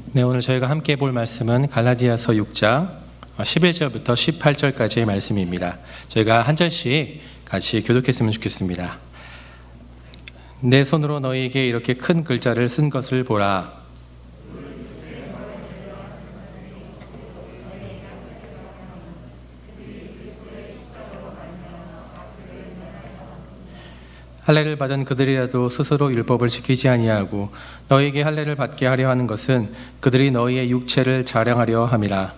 네, 오늘 저희가 함께 볼 말씀은 갈라디아서 6장 11절부터 18절까지의 말씀입니다. 저희가 한 절씩 같이 교독했으면 좋겠습니다. 내 손으로 너희에게 이렇게 큰 글자를 쓴 것을 보라. 할례를 받은 그들이라도 스스로 율법을 지키지 아니하고 너희에게 할례를 받게 하려 하는 것은 그들이 너희의 육체를 자랑하려 함이라.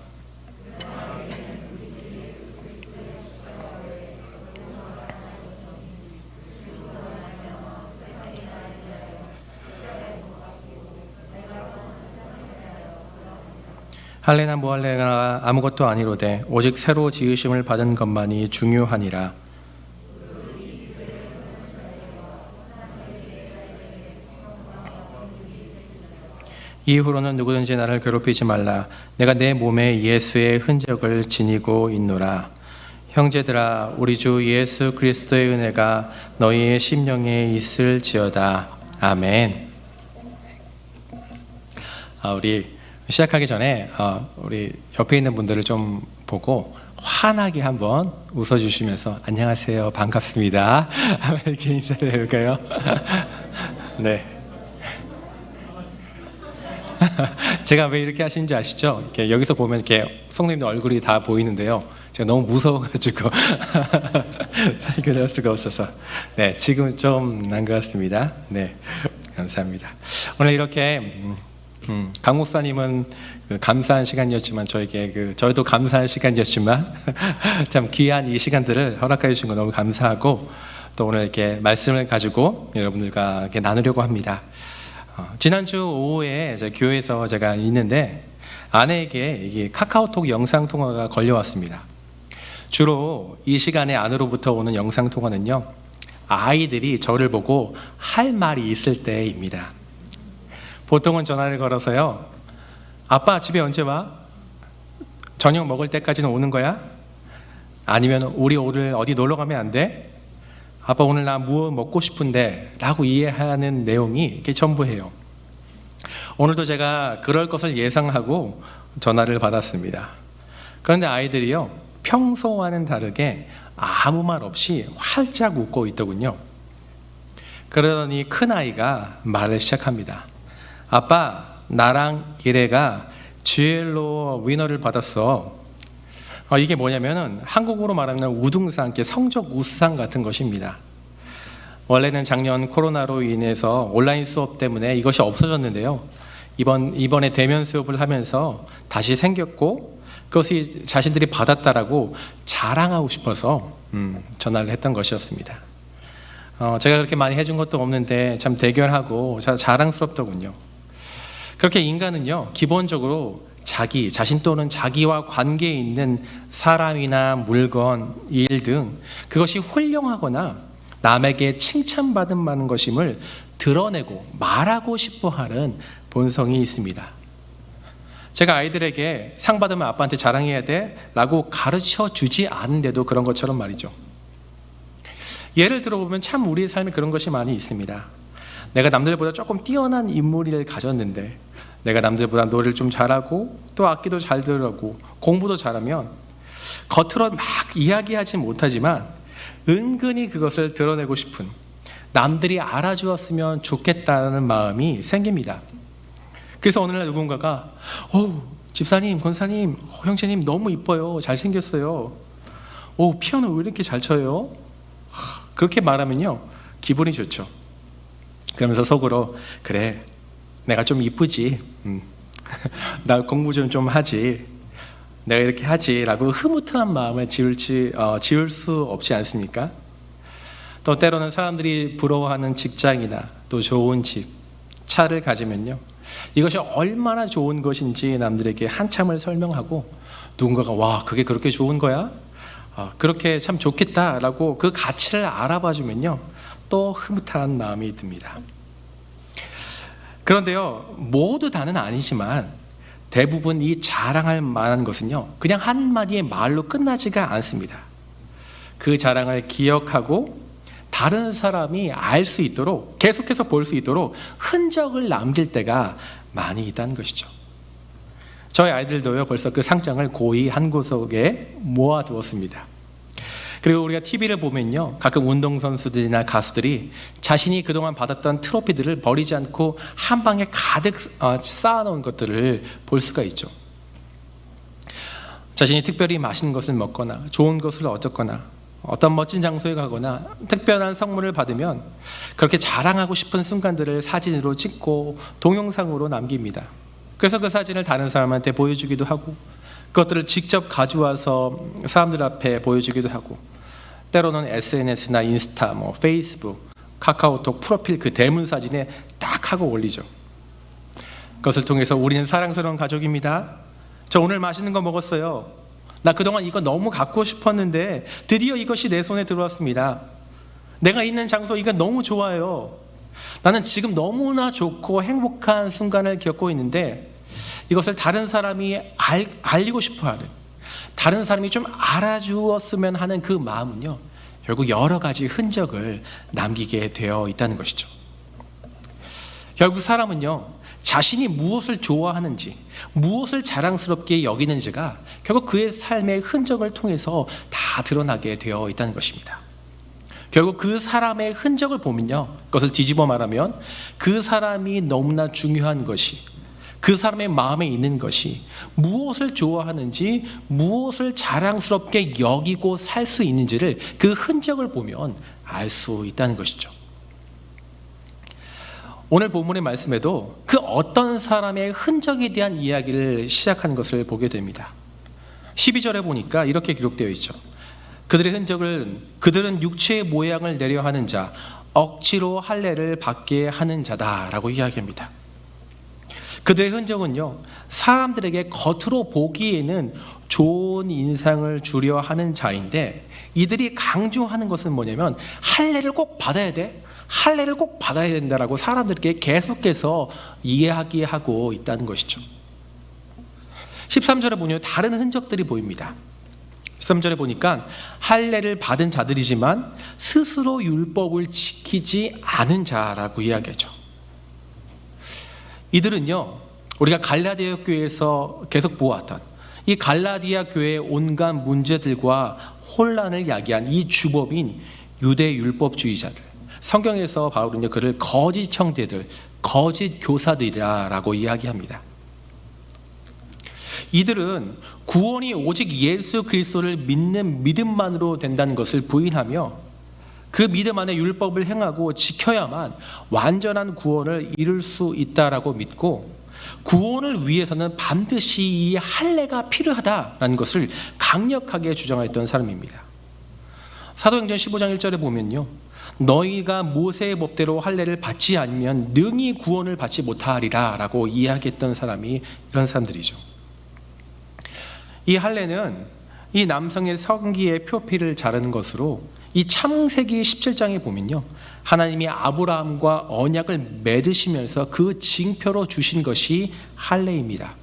할례나 무할례나 아무것도 아니로되 오직 새로 지으심을 받은 것만이 중요하니라. 이후로는 누구든지 나를 괴롭히지 말라. 내가 내 몸에 예수의 흔적을 지니고 있노라. 형제들아, 우리 주 예수 그리스도의 은혜가 너희의 심령에 있을지어다. 아멘. 우리 시작하기 전에 우리 옆에 있는 분들을 좀 보고 환하게 한번 웃어주시면서 안녕하세요, 반갑습니다 이렇게 인사를 해볼까요? 네. 제가 왜 이렇게 하시는지 아시죠? 이렇게 여기서 보면 이렇게 성도님들 얼굴이 다 보이는데요. 제가 너무 무서워가지고 사실 그럴 수가 없어서 네, 지금 좀 난 것 같습니다. 네, 감사합니다. 오늘 이렇게 강 목사님은 감사한 시간이었지만 저희도 감사한 시간이었지만 참 귀한 이 시간들을 허락해 주신 거 너무 감사하고 또 오늘 이렇게 말씀을 가지고 여러분들과 이렇게 나누려고 합니다. 지난주 오후에 교회에서 제가 있는데 아내에게 이게 카카오톡 영상 통화가 걸려왔습니다. 주로 이 시간에 안으로부터 오는 영상 통화는요, 아이들이 저를 보고 할 말이 있을 때입니다. 보통은 전화를 걸어서요, 아빠 집에 언제 와? 저녁 먹을 때까지는 오는 거야? 아니면 우리 오늘 어디 놀러 가면 안 돼? 아빠 오늘 나 뭐 먹고 싶은데 라고 이해하는 내용이 이렇게 전부예요. 오늘도 제가 그럴 것을 예상하고 전화를 받았습니다. 그런데 아이들이요, 평소와는 다르게 아무 말 없이 활짝 웃고 있더군요. 그러더니 큰아이가 말을 시작합니다. 아빠, 나랑 이래가 GL로 위너를 받았어. 이게 뭐냐면은 한국어로 말하면 우등상, 성적 우수상 같은 것입니다. 원래는 작년 코로나로 인해서 온라인 수업 때문에 이것이 없어졌는데요. 이번에 대면 수업을 하면서 다시 생겼고 그것이 자신들이 받았다라고 자랑하고 싶어서 전화를 했던 것이었습니다. 제가 그렇게 많이 해준 것도 없는데 참 대견하고 자랑스럽더군요. 그렇게 인간은요, 기본적으로 자신 또는 자기와 관계에 있는 사람이나 물건, 일 등 그것이 훌륭하거나 남에게 칭찬받을 만한 것임을 드러내고 말하고 싶어하는 본성이 있습니다. 제가 아이들에게 상 받으면 아빠한테 자랑해야 돼 라고 가르쳐 주지 않은데도 그런 것처럼 말이죠. 예를 들어보면 참 우리의 삶에 그런 것이 많이 있습니다. 내가 남들보다 조금 뛰어난 인물을 가졌는데 내가 남들보다 노래를 좀 잘하고 또 악기도 잘 들고 공부도 잘하면 겉으로 막 이야기하지 못하지만 은근히 그것을 드러내고 싶은, 남들이 알아주었으면 좋겠다는 마음이 생깁니다. 그래서 어느 날 누군가가 집사님, 권사님, 형제님 너무 이뻐요, 잘생겼어요, 피아노 왜 이렇게 잘 쳐요? 그렇게 말하면요, 기분이 좋죠. 그러면서 속으로 그래, 내가 좀 이쁘지, 나 공부 좀 하지, 내가 이렇게 하지 라고 흐뭇한 마음을 지울 수 없지 않습니까? 또 때로는 사람들이 부러워하는 직장이나 또 좋은 집, 차를 가지면요, 이것이 얼마나 좋은 것인지 남들에게 한참을 설명하고 누군가가 와, 그게 그렇게 좋은 거야? 그렇게 참 좋겠다라고 그 가치를 알아봐 주면요, 또 흐뭇한 마음이 듭니다. 그런데요, 모두 다는 아니지만 대부분 이 자랑할 만한 것은요, 그냥 한마디의 말로 끝나지가 않습니다. 그 자랑을 기억하고 다른 사람이 알 수 있도록, 계속해서 볼 수 있도록 흔적을 남길 때가 많이 있다는 것이죠. 저희 아이들도요 벌써 그 상장을 고이 한 구석에 모아두었습니다. 그리고 우리가 TV를 보면요 가끔 운동선수들이나 가수들이 자신이 그동안 받았던 트로피들을 버리지 않고 한 방에 가득 쌓아놓은 것들을 볼 수가 있죠. 자신이 특별히 맛있는 것을 먹거나 좋은 것을 얻었거나 어떤 멋진 장소에 가거나 특별한 선물을 받으면 그렇게 자랑하고 싶은 순간들을 사진으로 찍고 동영상으로 남깁니다. 그래서 그 사진을 다른 사람한테 보여주기도 하고 그것들을 직접 가져와서 사람들 앞에 보여주기도 하고 때로는 SNS나 인스타, 페이스북, 카카오톡 프로필 그 대문 사진에 딱 하고 올리죠. 그것을 통해서 우리는 사랑스러운 가족입니다. 저 오늘 맛있는 거 먹었어요. 나 그동안 이거 너무 갖고 싶었는데 드디어 이것이 내 손에 들어왔습니다. 내가 있는 장소 이거 너무 좋아요. 나는 지금 너무나 좋고 행복한 순간을 겪고 있는데 이것을 다른 사람이 알리고 싶어하는, 다른 사람이 좀 알아주었으면 하는 그 마음은요 결국 여러 가지 흔적을 남기게 되어 있다는 것이죠. 결국 사람은요 자신이 무엇을 좋아하는지, 무엇을 자랑스럽게 여기는지가 결국 그의 삶의 흔적을 통해서 다 드러나게 되어 있다는 것입니다. 결국 그 사람의 흔적을 보면요, 그것을 뒤집어 말하면 그 사람이 너무나 중요한 것이, 그 사람의 마음에 있는 것이 무엇을 좋아하는지, 무엇을 자랑스럽게 여기고 살 수 있는지를 그 흔적을 보면 알 수 있다는 것이죠. 오늘 본문의 말씀에도 그 어떤 사람의 흔적에 대한 이야기를 시작하는 것을 보게 됩니다. 12절에 보니까 이렇게 기록되어 있죠. 그들의 흔적은 그들은 육체의 모양을 내려 하는 자, 억지로 할례를 받게 하는 자다라고 이야기합니다. 그들의 흔적은요 사람들에게 겉으로 보기에는 좋은 인상을 주려 하는 자인데 이들이 강조하는 것은 뭐냐면 할례를 꼭 받아야 돼, 할례를 꼭 받아야 된다라고 사람들에게 계속해서 이야기하고 있다는 것이죠. 13절에 보면 다른 흔적들이 보입니다. 13절에 보니까 할례를 받은 자들이지만 스스로 율법을 지키지 않은 자라고 이야기하죠. 이들은요 우리가 갈라디아 교회에서 계속 보았던 이 갈라디아 교회의 온갖 문제들과 혼란을 야기한 이 주범인 유대 율법주의자들, 성경에서 바울은요 그를 거짓 형제들, 거짓 교사들이라고 이야기합니다. 이들은 구원이 오직 예수 그리스도를 믿는 믿음만으로 된다는 것을 부인하며 그 믿음 안에 율법을 행하고 지켜야만 완전한 구원을 이룰 수 있다라고 믿고 구원을 위해서는 반드시 이 할례가 필요하다라는 것을 강력하게 주장했던 사람입니다. 사도행전 15장 1절에 보면요, 너희가 모세의 법대로 할례를 받지 않으면 능히 구원을 받지 못하리라 라고 이야기했던 사람이 이런 사람들이죠. 이 할례는 이 남성의 성기의 표피를 자르는 것으로 이 창세기 17장에 보면요 하나님이 아브라함과 언약을 맺으시면서 그 징표로 주신 것이 할례입니다.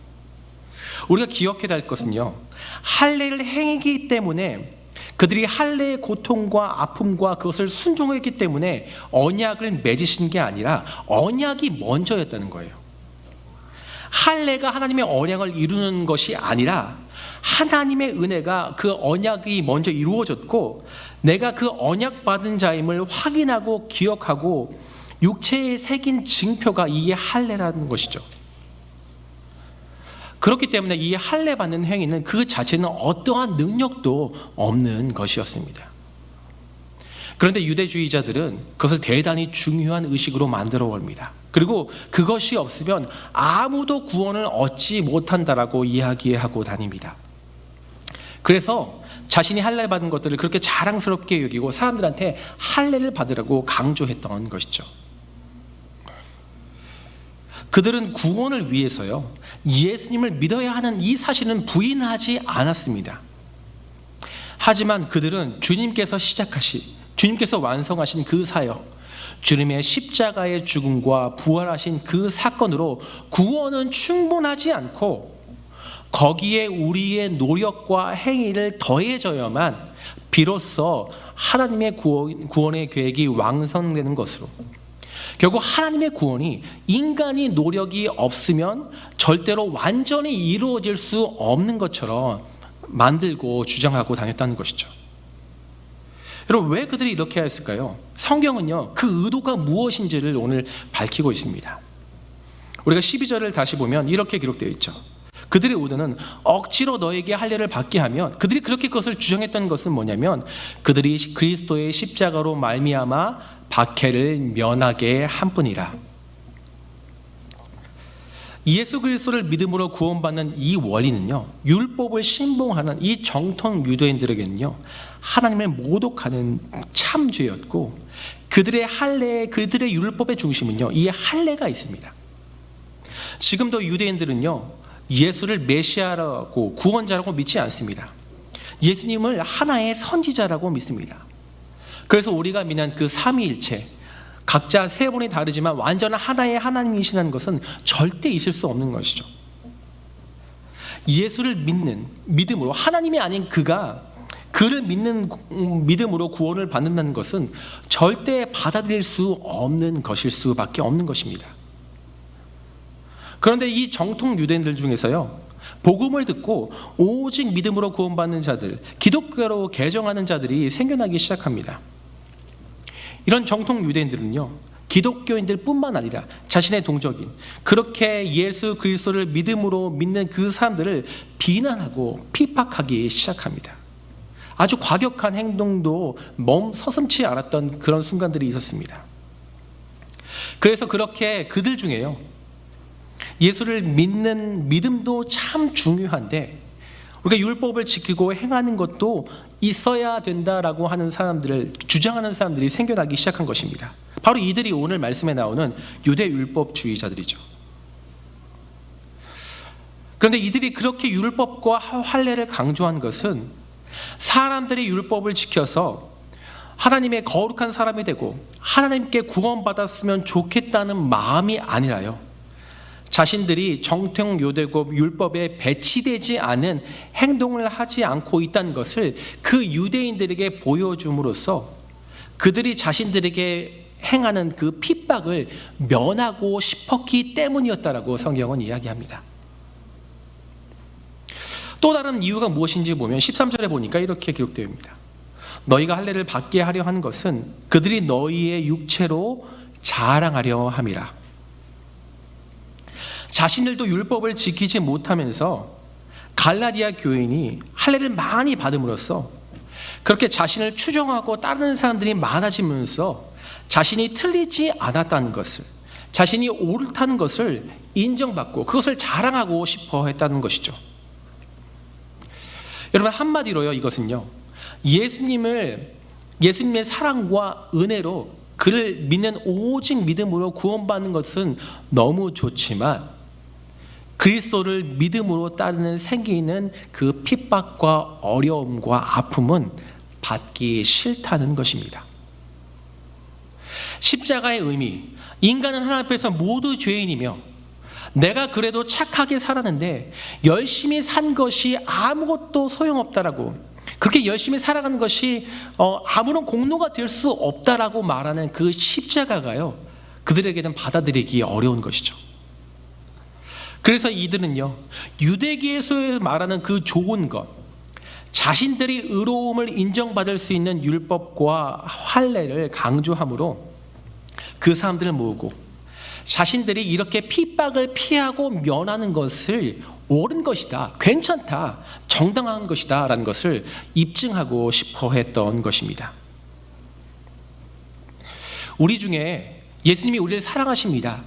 우리가 기억해야 할 것은요 할례를 행했기 때문에 그들이 할례의 고통과 아픔과 그것을 순종했기 때문에 언약을 맺으신 게 아니라 언약이 먼저였다는 거예요. 할례가 하나님의 언약을 이루는 것이 아니라 하나님의 은혜가 그 언약이 먼저 이루어졌고 내가 그 언약 받은 자임을 확인하고 기억하고 육체에 새긴 징표가 이 할례라는 것이죠. 그렇기 때문에 이 할례 받는 행위는 그 자체는 어떠한 능력도 없는 것이었습니다. 그런데 유대주의자들은 그것을 대단히 중요한 의식으로 만들어 옵니다. 그리고 그것이 없으면 아무도 구원을 얻지 못한다라고 이야기하고 다닙니다. 그래서 자신이 할례 받은 것들을 그렇게 자랑스럽게 여기고 사람들한테 할례를 받으라고 강조했던 것이죠. 그들은 구원을 위해서요 예수님을 믿어야 하는 이 사실은 부인하지 않았습니다. 하지만 그들은 주님께서 완성하신 그 사역, 주님의 십자가의 죽음과 부활하신 그 사건으로 구원은 충분하지 않고 거기에 우리의 노력과 행위를 더해져야만 비로소 하나님의 구원의 계획이 완성되는 것으로, 결국 하나님의 구원이 인간이 노력이 없으면 절대로 완전히 이루어질 수 없는 것처럼 만들고 주장하고 다녔다는 것이죠. 여러분, 왜 그들이 이렇게 했을까요? 성경은요, 그 의도가 무엇인지를 오늘 밝히고 있습니다. 우리가 12절을 다시 보면 이렇게 기록되어 있죠. 그들의 의도는 억지로 너에게 할례를 받게 하면, 그들이 그렇게 그것을 주장했던 것은 뭐냐면, 그들이 그리스도의 십자가로 말미암아 박해를 면하게 한 뿐이라. 예수 그리스도를 믿음으로 구원받는 이 원리는요, 율법을 신봉하는 이 정통 유대인들에게는요, 하나님을 모독하는 참 죄였고, 그들의 할례, 그들의 율법의 중심은요, 이 할례가 있습니다. 지금도 유대인들은요, 예수를 메시아라고 구원자라고 믿지 않습니다. 예수님을 하나의 선지자라고 믿습니다. 그래서 우리가 믿는 그 삼위일체, 각자 세 분이 다르지만 완전한 하나의 하나님이시라는 것은 절대 있을 수 없는 것이죠. 예수를 믿는 믿음으로, 하나님이 아닌 그를 믿는 믿음으로 구원을 받는다는 것은 절대 받아들일 수 없는 것일 수밖에 없는 것입니다. 그런데 이 정통 유대인들 중에서요, 복음을 듣고 오직 믿음으로 구원받는 자들, 기독교로 개종하는 자들이 생겨나기 시작합니다. 이런 정통 유대인들은요, 기독교인들 뿐만 아니라 자신의 동족인, 그렇게 예수 그리스도를 믿음으로 믿는 그 사람들을 비난하고 핍박하기 시작합니다. 아주 과격한 행동도 서슴지 않았던 그런 순간들이 있었습니다. 그래서 그렇게 그들 중에요, 예수를 믿는 믿음도 참 중요한데 우리가 율법을 지키고 행하는 것도 있어야 된다라고 하는 사람들을 주장하는 사람들이 생겨나기 시작한 것입니다. 바로 이들이 오늘 말씀에 나오는 유대 율법주의자들이죠. 그런데 이들이 그렇게 율법과 할례를 강조한 것은 사람들이 율법을 지켜서 하나님의 거룩한 사람이 되고 하나님께 구원받았으면 좋겠다는 마음이 아니라요, 자신들이 정통 유대법 율법에 배치되지 않은 행동을 하지 않고 있다는 것을 그 유대인들에게 보여줌으로써 그들이 자신들에게 행하는 그 핍박을 면하고 싶었기 때문이었다라고 성경은 이야기합니다. 또 다른 이유가 무엇인지 보면 13절에 보니까 이렇게 기록되어 있습니다. 너희가 할례를 받게 하려 한 것은 그들이 너희의 육체로 자랑하려 함이라. 자신들도 율법을 지키지 못하면서 갈라디아 교인이 할례를 많이 받음으로써 그렇게 자신을 추종하고 따르는 사람들이 많아지면서 자신이 틀리지 않았다는 것을, 자신이 옳다는 것을 인정받고 그것을 자랑하고 싶어 했다는 것이죠. 여러분, 한마디로요, 이것은요, 예수님의 사랑과 은혜로 그를 믿는 오직 믿음으로 구원받는 것은 너무 좋지만 그리스도를 믿음으로 따르는 생기는 그 핍박과 어려움과 아픔은 받기 싫다는 것입니다. 십자가의 의미, 인간은 하나님 앞에서 모두 죄인이며 내가 그래도 착하게 살았는데 열심히 산 것이 아무것도 소용없다라고, 그렇게 열심히 살아가는 것이 아무런 공로가 될 수 없다라고 말하는 그 십자가가요, 그들에게는 받아들이기 어려운 것이죠. 그래서 이들은요, 유대계에서 말하는 그 좋은 것, 자신들이 의로움을 인정받을 수 있는 율법과 할례를 강조함으로 그 사람들을 모으고 자신들이 이렇게 핍박을 피하고 면하는 것을 옳은 것이다, 괜찮다, 정당한 것이다 라는 것을 입증하고 싶어 했던 것입니다. 우리 중에 예수님이 우리를 사랑하십니다,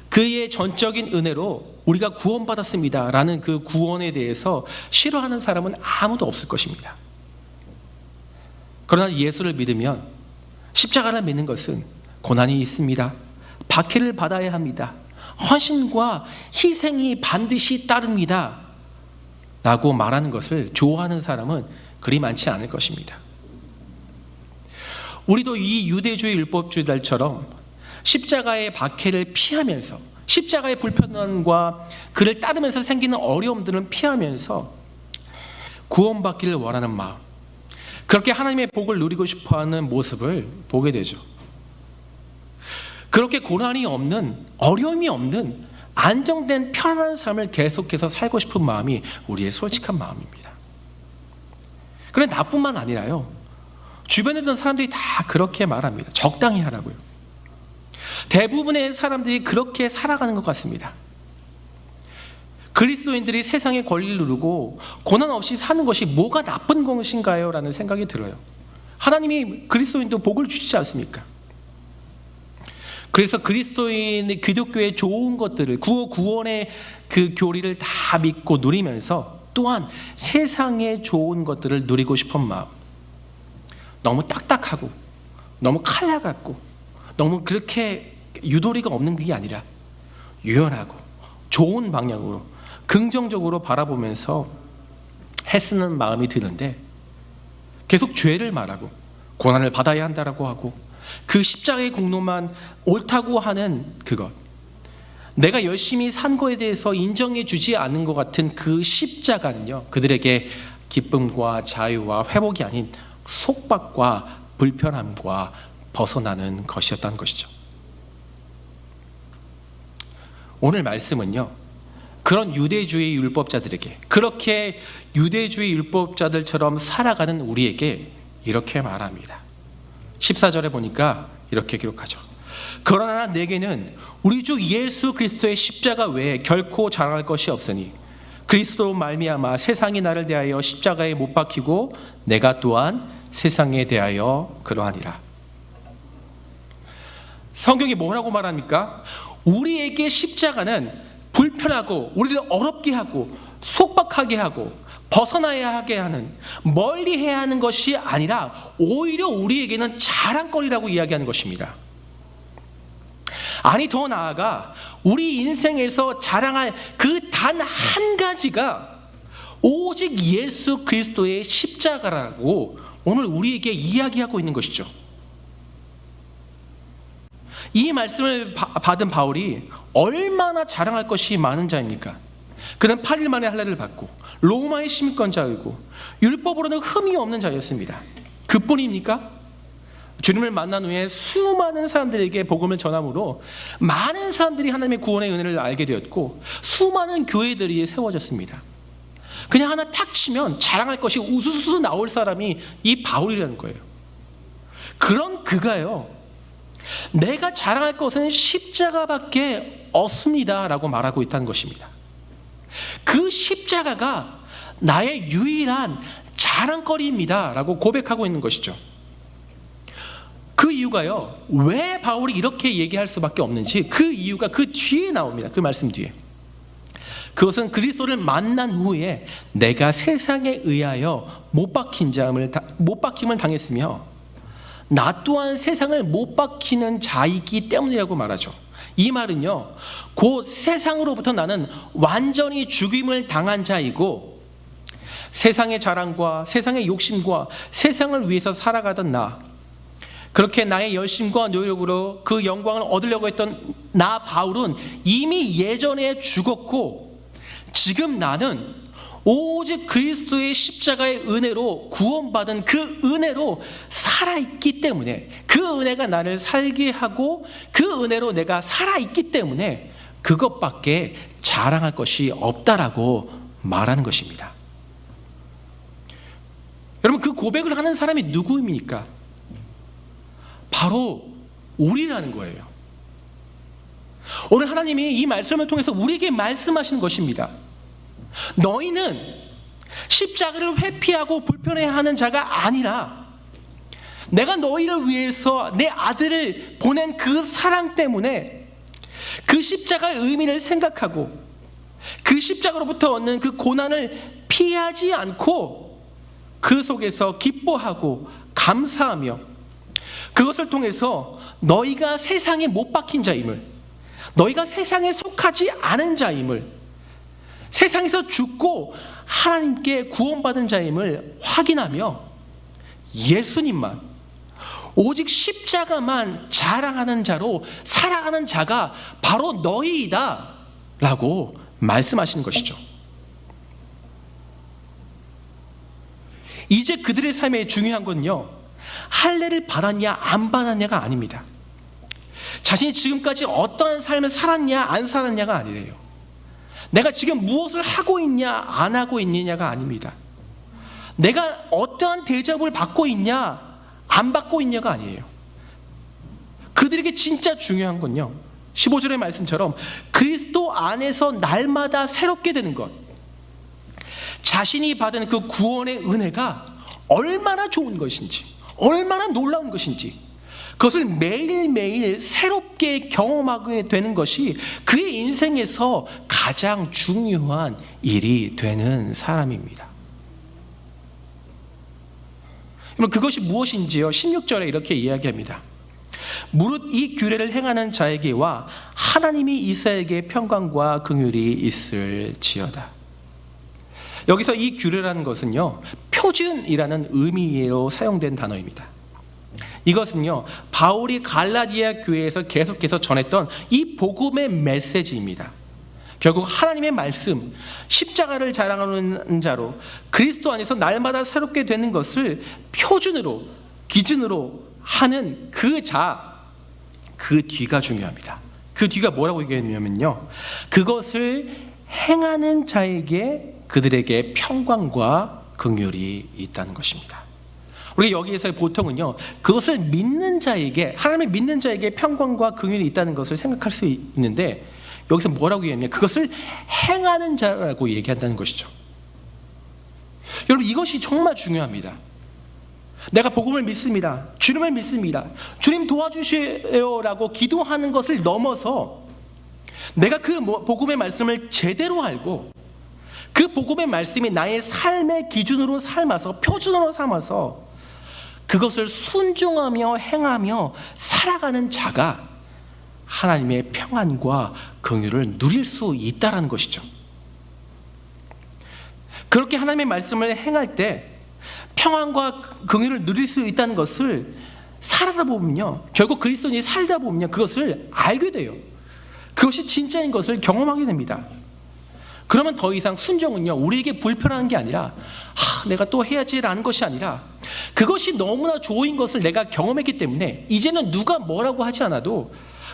그의 전적인 은혜로 우리가 구원받았습니다 라는 그 구원에 대해서 싫어하는 사람은 아무도 없을 것입니다. 그러나 예수를 믿으면, 십자가를 믿는 것은 고난이 있습니다, 박해를 받아야 합니다, 헌신과 희생이 반드시 따릅니다 라고 말하는 것을 좋아하는 사람은 그리 많지 않을 것입니다. 우리도 이 유대주의 율법주의들처럼 십자가의 박해를 피하면서, 십자가의 불편함과 그를 따르면서 생기는 어려움들을 피하면서 구원받기를 원하는 마음, 그렇게 하나님의 복을 누리고 싶어하는 모습을 보게 되죠. 그렇게 고난이 없는, 어려움이 없는 안정된 편안한 삶을 계속해서 살고 싶은 마음이 우리의 솔직한 마음입니다. 그런데 나뿐만 아니라요, 주변에 있는 사람들이 다 그렇게 말합니다. 적당히 하라고요. 대부분의 사람들이 그렇게 살아가는 것 같습니다. 그리스도인들이 세상의 권리를 누르고 고난 없이 사는 것이 뭐가 나쁜 것인가요? 라는 생각이 들어요. 하나님이 그리스도인도 복을 주시지 않습니까? 그래서 그리스도인, 기독교의 좋은 것들을, 구원의 그 교리를 다 믿고 누리면서 또한 세상의 좋은 것들을 누리고 싶은 마음, 너무 딱딱하고 너무 칼라 같고 너무 그렇게 유도리가 없는 게 아니라 유연하고 좋은 방향으로 긍정적으로 바라보면서 애쓰는 마음이 드는데, 계속 죄를 말하고 고난을 받아야 한다라고 하고 그 십자가의 공로만 옳다고 하는 그것, 내가 열심히 산 거에 대해서 인정해 주지 않는 것 같은 그 십자가는요, 그들에게 기쁨과 자유와 회복이 아닌 속박과 불편함과 벗어나는 것이었다는 것이죠. 오늘 말씀은요, 그런 유대주의 율법자들에게, 그렇게 유대주의 율법자들처럼 살아가는 우리에게 이렇게 말합니다. 14절에 보니까 이렇게 기록하죠. 그러나 내게는 우리 주 예수 그리스도의 십자가 외에 결코 자랑할 것이 없으니 그리스도 말미암아 세상이 나를 대하여 십자가에 못 박히고 내가 또한 세상에 대하여 그러하니라. 성경이 뭐라고 말합니까? 우리에게 십자가는 불편하고 우리를 어렵게 하고 속박하게 하고 벗어나야 하게 하는, 멀리 해야 하는 것이 아니라 오히려 우리에게는 자랑거리라고 이야기하는 것입니다. 아니, 더 나아가 우리 인생에서 자랑할 그 단 한 가지가 오직 예수 그리스도의 십자가라고 오늘 우리에게 이야기하고 있는 것이죠. 이 말씀을 받은 바울이 얼마나 자랑할 것이 많은 자입니까? 그는 8일 만에 할례를 받고 로마의 시민권자이고 율법으로는 흠이 없는 자였습니다. 그뿐입니까? 주님을 만난 후에 수많은 사람들에게 복음을 전함으로 많은 사람들이 하나님의 구원의 은혜를 알게 되었고 수많은 교회들이 세워졌습니다. 그냥 하나 탁 치면 자랑할 것이 우수수 나올 사람이 이 바울이라는 거예요. 그런 그가요, 내가 자랑할 것은 십자가밖에 없습니다 라고 말하고 있다는 것입니다. 그 십자가가 나의 유일한 자랑거리입니다 라고 고백하고 있는 것이죠. 그 이유가요, 왜 바울이 이렇게 얘기할 수밖에 없는지 그 이유가 그 뒤에 나옵니다. 그 말씀 뒤에. 그것은 그리스도를 만난 후에 내가 세상에 의하여 못 박힘을 당했으며 나 또한 세상을 못 박히는 자이기 때문이라고 말하죠. 이 말은요, 곧 세상으로부터 나는 완전히 죽임을 당한 자이고 세상의 자랑과 세상의 욕심과 세상을 위해서 살아가던 나, 그렇게 나의 열심과 노력으로 그 영광을 얻으려고 했던 나 바울은 이미 예전에 죽었고 지금 나는 오직 그리스도의 십자가의 은혜로 구원받은 그 은혜로 살아있기 때문에, 그 은혜가 나를 살게 하고 그 은혜로 내가 살아있기 때문에 그것밖에 자랑할 것이 없다라고 말하는 것입니다. 여러분, 그 고백을 하는 사람이 누구입니까? 바로 우리라는 거예요. 오늘 하나님이 이 말씀을 통해서 우리에게 말씀하시는 것입니다. 너희는 십자가를 회피하고 불편해하는 자가 아니라 내가 너희를 위해서 내 아들을 보낸 그 사랑 때문에 그 십자가의 의미를 생각하고 그 십자가로부터 얻는 그 고난을 피하지 않고 그 속에서 기뻐하고 감사하며 그것을 통해서 너희가 세상에 못 박힌 자임을, 너희가 세상에 속하지 않은 자임을, 세상에서 죽고 하나님께 구원받은 자임을 확인하며 예수님만, 오직 십자가만 자랑하는 자로 살아가는 자가 바로 너희이다 라고 말씀하시는 것이죠. 이제 그들의 삶에 중요한 건요, 할례를 받았냐 안 받았냐가 아닙니다. 자신이 지금까지 어떠한 삶을 살았냐 안 살았냐가 아니래요. 내가 지금 무엇을 하고 있냐 안 하고 있느냐가 아닙니다. 내가 어떠한 대접을 받고 있냐 안 받고 있냐가 아니에요. 그들에게 진짜 중요한 건요, 15절의 말씀처럼 그리스도 안에서 날마다 새롭게 되는 것, 자신이 받은 그 구원의 은혜가 얼마나 좋은 것인지, 얼마나 놀라운 것인지, 그것을 매일매일 새롭게 경험하게 되는 것이 그의 인생에서 가장 중요한 일이 되는 사람입니다. 그럼 그것이 무엇인지요? 16절에 이렇게 이야기합니다. 무릇 이 규례를 행하는 자에게와 하나님이 이스라엘에게 평강과 긍휼이 있을지어다. 여기서 이 규례라는 것은요, 표준이라는 의미로 사용된 단어입니다. 이것은요, 바울이 갈라디아 교회에서 계속해서 전했던 이 복음의 메시지입니다. 결국 하나님의 말씀, 십자가를 자랑하는 자로 그리스도 안에서 날마다 새롭게 되는 것을 표준으로, 기준으로 하는 그 자, 그 뒤가 중요합니다. 그 뒤가 뭐라고 얘기했냐면요, 그것을 행하는 자에게 그들에게 평강과 긍휼이 있다는 것입니다. 우리가 여기에서 보통은요, 그것을 믿는 자에게, 하나님을 믿는 자에게 평강과 긍휼이 있다는 것을 생각할 수 있는데, 여기서 뭐라고 얘기하냐면 그것을 행하는 자라고 얘기한다는 것이죠. 여러분, 이것이 정말 중요합니다. 내가 복음을 믿습니다, 주님을 믿습니다, 주님 도와주세요라고 기도하는 것을 넘어서 내가 그 복음의 말씀을 제대로 알고 그 복음의 말씀이 나의 삶의 기준으로 삼아서, 표준으로 삼아서 그것을 순종하며 행하며 살아가는 자가 하나님의 평안과 긍휼을 누릴 수 있다는 것이죠. 그렇게 하나님의 말씀을 행할 때 평안과 긍휼을 누릴 수 있다는 것을 살아다 보면요, 결국 그리스도인이 살다 보면요, 그것을 알게 돼요. 그것이 진짜인 것을 경험하게 됩니다. 그러면 더 이상 순종은요, 우리에게 불편한 게 아니라 내가 또 해야지라는 것이 아니라, 그것이 너무나 좋은 것을 내가 경험했기 때문에 이제는 누가 뭐라고 하지 않아도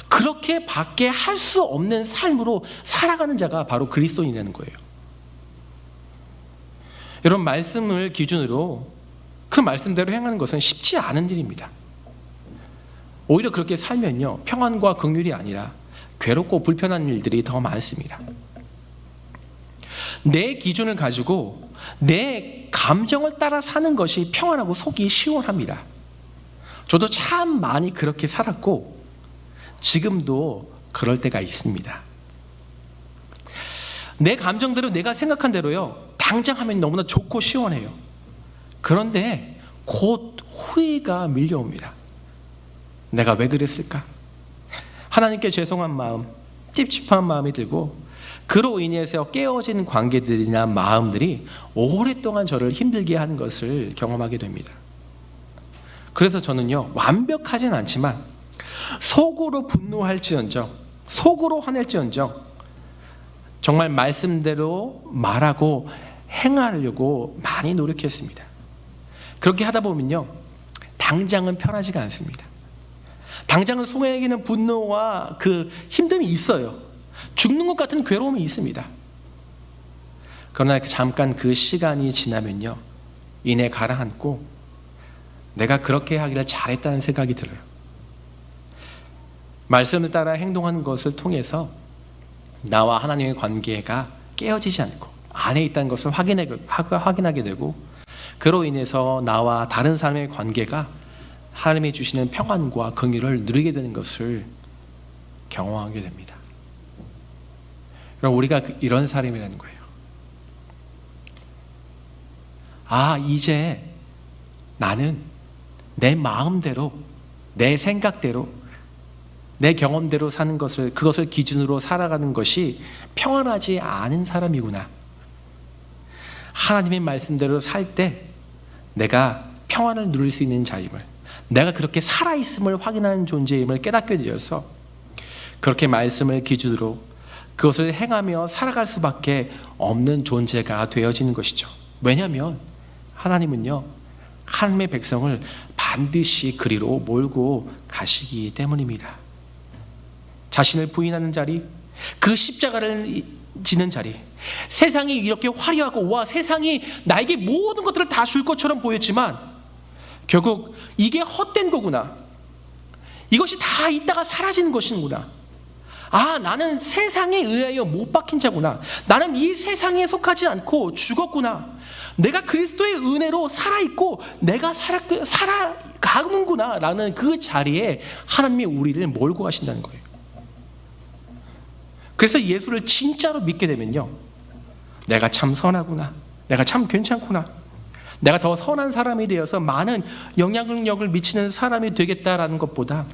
그렇게 밖에 할 수 없는 삶으로 살아가는 자가 바로 그리스도인이라는 거예요. 여러분, 말씀을 기준으로 그 말씀대로 행하는 것은 쉽지 않은 일입니다. 오히려 그렇게 살면요, 평안과 긍휼이 아니라 괴롭고 불편한 일들이 더 많습니다. 내 기준을 가지고 내 감정을 따라 사는 것이 평안하고 속이 시원합니다. 저도 참 많이 그렇게 살았고 지금도 그럴 때가 있습니다. 내 감정대로, 내가 생각한 대로요, 당장 하면 너무나 좋고 시원해요. 그런데 곧 후회가 밀려옵니다. 내가 왜 그랬을까? 하나님께 죄송한 마음, 찝찝한 마음이 들고, 그로 인해서 깨어진 관계들이나 마음들이 오랫동안 저를 힘들게 하는 것을 경험하게 됩니다. 그래서 저는요, 완벽하진 않지만 속으로 분노할지언정, 속으로 화낼지언정 정말 말씀대로 말하고 행하려고 많이 노력했습니다. 그렇게 하다 보면요, 당장은 편하지가 않습니다. 당장은 속에는 분노와 그 힘듦이 있어요. 죽는 것 같은 괴로움이 있습니다. 그러나 잠깐 그 시간이 지나면요, 이내 가라앉고 내가 그렇게 하기를 잘했다는 생각이 들어요. 말씀을 따라 행동하는 것을 통해서 나와 하나님의 관계가 깨어지지 않고 안에 있다는 것을 확인하게 되고, 그로 인해서 나와 다른 사람의 관계가 하나님이 주시는 평안과 긍휼을 누리게 되는 것을 경험하게 됩니다. 그럼 우리가 이런 사람이라는 거예요. 이제 나는 내 마음대로, 내 생각대로, 내 경험대로 사는 것을, 그것을 기준으로 살아가는 것이 평안하지 않은 사람이구나. 하나님의 말씀대로 살 때 내가 평안을 누릴 수 있는 자임을, 내가 그렇게 살아있음을 확인하는 존재임을 깨닫게 되어서 그렇게 말씀을 기준으로 그것을 행하며 살아갈 수밖에 없는 존재가 되어지는 것이죠. 왜냐하면 하나님은요, 하나님의 백성을 반드시 그리로 몰고 가시기 때문입니다. 자신을 부인하는 자리, 그 십자가를 지는 자리, 세상이 이렇게 화려하고 와 세상이 나에게 모든 것들을 다 줄 것처럼 보였지만 결국 이게 헛된 거구나, 이것이 다 있다가 사라지는 것이구나, 아 나는 세상에 의하여 못 박힌 자구나, 나는 이 세상에 속하지 않고 죽었구나, 내가 그리스도의 은혜로 살아있고 내가 살아가는구나 라는 그 자리에 하나님이 우리를 몰고 가신다는 거예요. 그래서 예수를 진짜로 믿게 되면요, 내가 참 선하구나, 내가 참 괜찮구나, 내가 더 선한 사람이 되어서 많은 영향력을 미치는 사람이 되겠다라는 것보다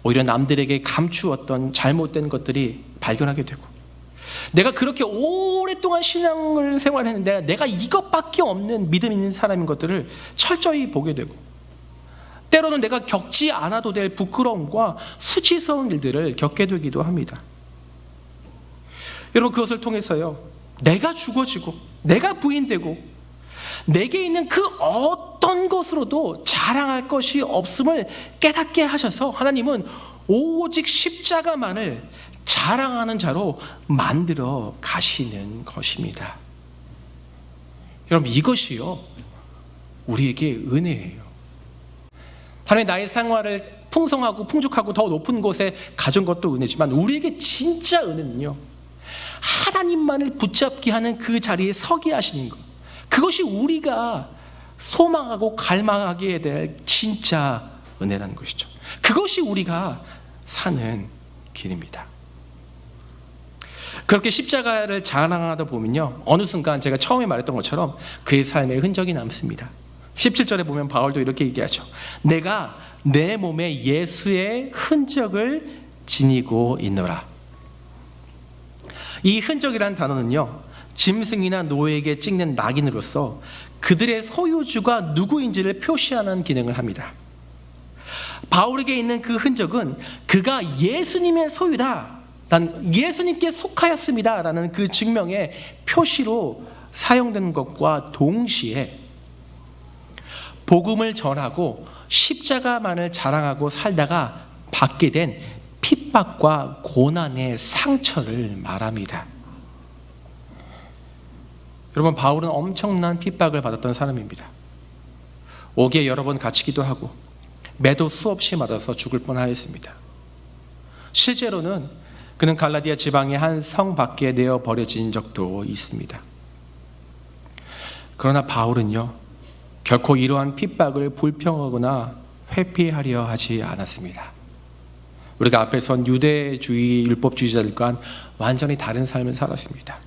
오히려 남들에게 감추었던 잘못된 것들이 발견하게 되고, 내가 그렇게 오랫동안 신앙을 생활했는데 내가 이것밖에 없는 믿음 있는 사람인 것들을 철저히 보게 되고, 때로는 내가 겪지 않아도 될 부끄러움과 수치스러운 일들을 겪게 되기도 합니다. 여러분, 그것을 통해서요, 내가 죽어지고 내가 부인되고 내게 있는 그 어떤 것으로도 자랑할 것이 없음을 깨닫게 하셔서 하나님은 오직 십자가만을 자랑하는 자로 만들어 가시는 것입니다. 여러분, 이것이요 우리에게 은혜예요. 하나님 나의 생활을 풍성하고 풍족하고 더 높은 곳에 가진 것도 은혜지만 우리에게 진짜 은혜는요, 하나님만을 붙잡게 하는 그 자리에 서게 하시는 것, 그것이 우리가 소망하고 갈망하게 될 진짜 은혜라는 것이죠. 그것이 우리가 사는 길입니다. 그렇게 십자가를 자랑하다 보면요, 어느 순간 제가 처음에 말했던 것처럼 그의 삶의 흔적이 남습니다. 17절에 보면 바울도 이렇게 얘기하죠. 내가 내 몸에 예수의 흔적을 지니고 있노라. 이 흔적이라는 단어는요, 짐승이나 노예에게 찍는 낙인으로서 그들의 소유주가 누구인지를 표시하는 기능을 합니다. 바울에게 있는 그 흔적은 그가 예수님의 소유다, 난 예수님께 속하였습니다 라는 그 증명의 표시로 사용된 것과 동시에 복음을 전하고 십자가만을 자랑하고 살다가 받게 된 핍박과 고난의 상처를 말합니다. 여러분, 바울은 엄청난 핍박을 받았던 사람입니다. 옥에 여러 번 갇히기도 하고 매도 수없이 맞아서 죽을 뻔하였습니다. 실제로는 그는 갈라디아 지방의 한 성 밖에 내어 버려진 적도 있습니다. 그러나 바울은요, 결코 이러한 핍박을 불평하거나 회피하려 하지 않았습니다. 우리가 앞에 선 유대주의 율법주의자들과는 완전히 다른 삶을 살았습니다.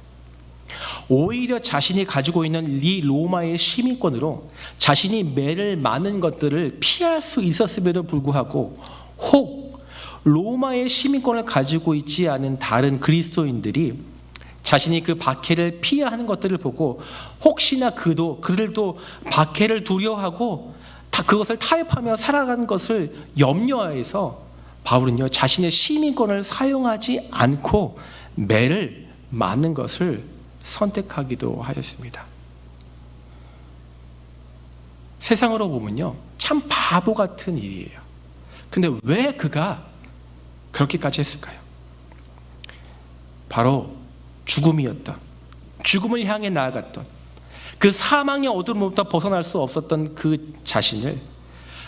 오히려 자신이 가지고 있는 이 로마의 시민권으로 자신이 매를 맞는 것들을 피할 수 있었음에도 불구하고 혹 로마의 시민권을 가지고 있지 않은 다른 그리스도인들이 자신이 그 박해를 피해야 하는 것들을 보고 혹시나 그들도 박해를 두려워하고 그것을 타협하며 살아가는 것을 염려해서 바울은요, 자신의 시민권을 사용하지 않고 매를 맞는 것을 선택하기도 하였습니다. 세상으로 보면요, 참 바보 같은 일이에요. 근데 왜 그가 그렇게까지 했을까요? 바로 죽음을 향해 나아갔던 그 사망의 어둠으로부터 벗어날 수 없었던 그 자신을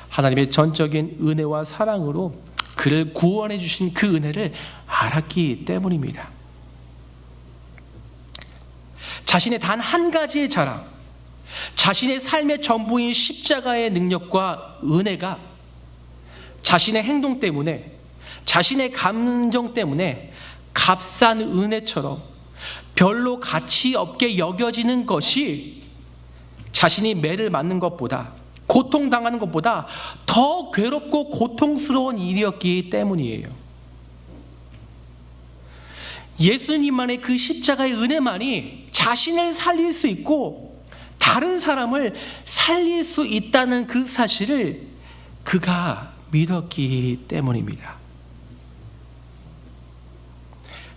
하나님의 전적인 은혜와 사랑으로 그를 구원해 주신 그 은혜를 알았기 때문입니다. 자신의 단 한 가지의 자랑, 자신의 삶의 전부인 십자가의 능력과 은혜가 자신의 행동 때문에, 자신의 감정 때문에 값싼 은혜처럼 별로 가치 없게 여겨지는 것이 자신이 매를 맞는 것보다, 고통당하는 것보다 더 괴롭고 고통스러운 일이었기 때문이에요. 예수님만의 그 십자가의 은혜만이 자신을 살릴 수 있고 다른 사람을 살릴 수 있다는 그 사실을 그가 믿었기 때문입니다.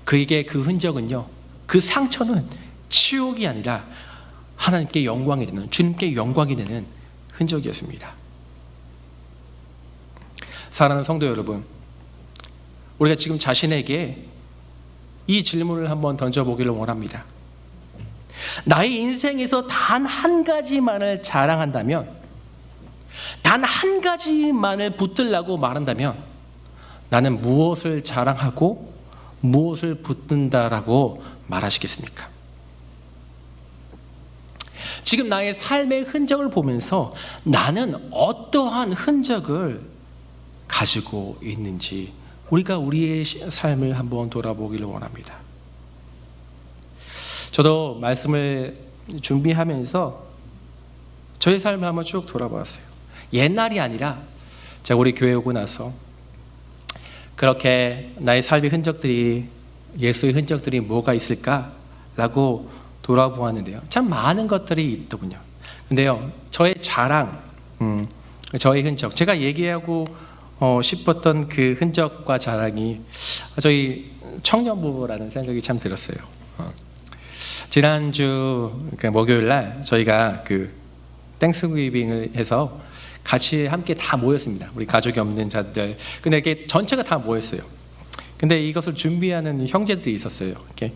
그에게 그 흔적은요, 그 상처는 치욕이 아니라 하나님께 영광이 되는, 주님께 영광이 되는 흔적이었습니다. 사랑하는 성도 여러분, 우리가 지금 자신에게 이 질문을 한번 던져보기를 원합니다. 나의 인생에서 단 한 가지만을 자랑한다면, 단 한 가지만을 붙들라고 말한다면 나는 무엇을 자랑하고 무엇을 붙든다라고 말하시겠습니까? 지금 나의 삶의 흔적을 보면서 나는 어떠한 흔적을 가지고 있는지 우리가 우리의 삶을 한번 돌아보기를 원합니다. 저도 말씀을 준비하면서 저의 삶을 한번 쭉 돌아보았어요. 옛날이 아니라 제가 우리 교회 오고 나서 그렇게 나의 삶의 흔적들이, 예수의 흔적들이 뭐가 있을까라고 돌아보았는데요. 참 많은 것들이 있더군요. 근데요, 저의 자랑, 저의 흔적, 제가 얘기하고 싶었던 그 흔적과 자랑이 저희 청년부라는 생각이 참 들었어요. 지난주 목요일 날 저희가 그 땡스기빙을 해서 같이 함께 다 모였습니다. 우리 가족이 없는 자들. 근데 이게 전체가 다 모였어요. 근데 이것을 준비하는 형제들이 있었어요. 이렇게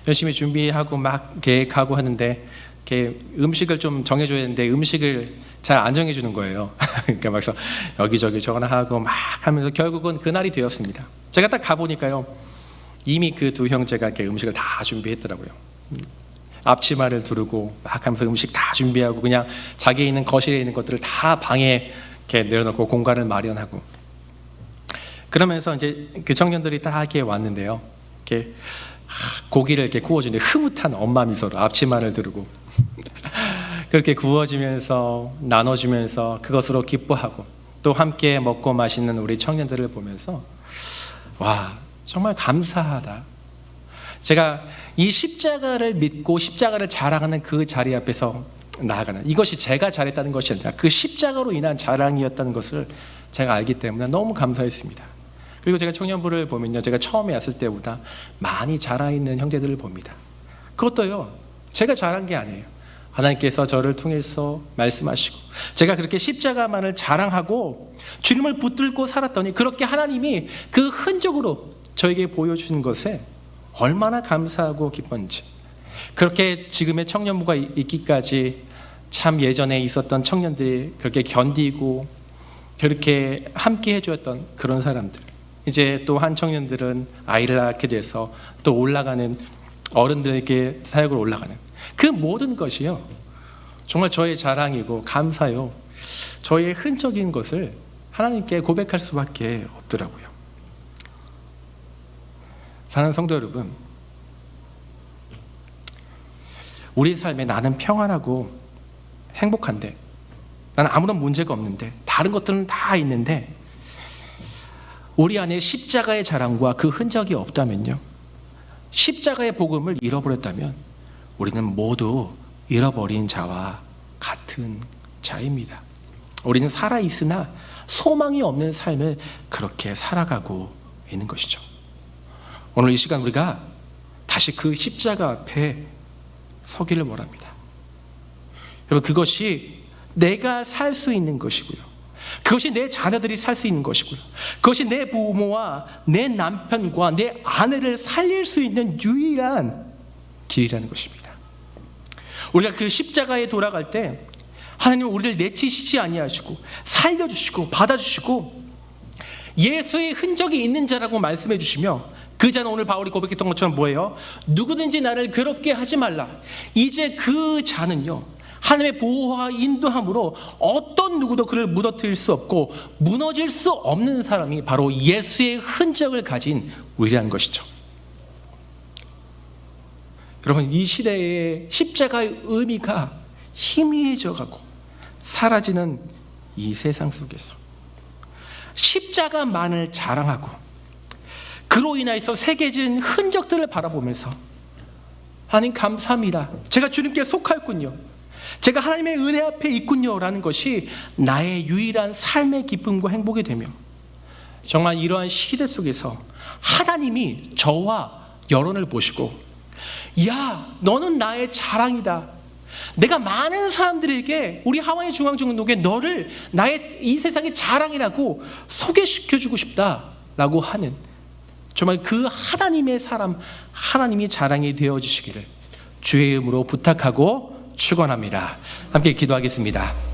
열심히 준비하고 막 계획하고 하는데 이렇게 음식을 좀 정해줘야 되는데 음식을 잘 안 정해주는 거예요. 그러니까 막 여기저기 전화하고 막 하면서 결국은 그날이 되었습니다. 제가 딱 가보니까요, 이미 그 두 형제가 이렇게 음식을 다 준비했더라고요. 앞치마를 두르고 막 하면서 음식 다 준비하고 그냥 자기 있는 거실에 있는 것들을 다 방에 이렇게 내려놓고 공간을 마련하고, 그러면서 이제 그 청년들이 다 이렇게 왔는데요. 이렇게 고기를 이렇게 구워주는데 흐뭇한 엄마 미소로 앞치마를 두르고 그렇게 구워지면서 나눠주면서 그것으로 기뻐하고 또 함께 먹고 마시는 우리 청년들을 보면서 와, 정말 감사하다. 제가 이 십자가를 믿고 십자가를 자랑하는 그 자리 앞에서 나아가는, 이것이 제가 잘했다는 것이 아니라 그 십자가로 인한 자랑이었다는 것을 제가 알기 때문에 너무 감사했습니다. 그리고 제가 청년부를 보면요, 제가 처음에 왔을 때보다 많이 자라있는 형제들을 봅니다. 그것도요, 제가 잘한 게 아니에요. 하나님께서 저를 통해서 말씀하시고 제가 그렇게 십자가만을 자랑하고 주님을 붙들고 살았더니 그렇게 하나님이 그 흔적으로 저에게 보여준 것에 얼마나 감사하고 기뻤는지, 그렇게 지금의 청년부가 있기까지 참 예전에 있었던 청년들이 그렇게 견디고 그렇게 함께 해주었던 그런 사람들, 이제 또 한 청년들은 아이를 낳게 돼서 또 올라가는 어른들에게 사역을 올라가는 그 모든 것이요, 정말 저의 자랑이고 감사요, 저의 흔적인 것을 하나님께 고백할 수밖에 없더라고요. 사랑하는 성도 여러분, 우리 삶에 나는 평안하고 행복한데, 나는 아무런 문제가 없는데, 다른 것들은 다 있는데 우리 안에 십자가의 자랑과 그 흔적이 없다면요, 십자가의 복음을 잃어버렸다면 우리는 모두 잃어버린 자와 같은 자입니다. 우리는 살아있으나 소망이 없는 삶을 그렇게 살아가고 있는 것이죠. 오늘 이 시간 우리가 다시 그 십자가 앞에 서기를 원합니다. 여러분, 그것이 내가 살 수 있는 것이고요, 그것이 내 자녀들이 살 수 있는 것이고요, 그것이 내 부모와 내 남편과 내 아내를 살릴 수 있는 유일한 길이라는 것입니다. 우리가 그 십자가에 돌아갈 때 하나님은 우리를 내치시지 아니하시고 살려주시고 받아주시고 예수의 흔적이 있는 자라고 말씀해 주시며, 그 자는 오늘 바울이 고백했던 것처럼 뭐예요? 누구든지 나를 괴롭게 하지 말라. 이제 그 자는요, 하나님의 보호와 인도함으로 어떤 누구도 그를 무너뜨릴 수 없고 무너질 수 없는 사람이 바로 예수의 흔적을 가진 우리라는 것이죠. 여러분, 이 시대의 십자가의 의미가 희미해져가고 사라지는 이 세상 속에서 십자가만을 자랑하고 그로 인하여서 새겨진 흔적들을 바라보면서 하나님 감사합니다, 제가 주님께 속하였군요, 제가 하나님의 은혜 앞에 있군요 라는 것이 나의 유일한 삶의 기쁨과 행복이 되며, 정말 이러한 시대 속에서 하나님이 저와 여론을 보시고 야, 너는 나의 자랑이다, 내가 많은 사람들에게 우리 하와이 중앙정독에 너를 나의 이 세상의 자랑이라고 소개시켜주고 싶다라고 하는 정말 그 하나님의 사람, 하나님이 자랑이 되어주시기를 주의 이름으로 부탁하고 축원합니다. 함께 기도하겠습니다.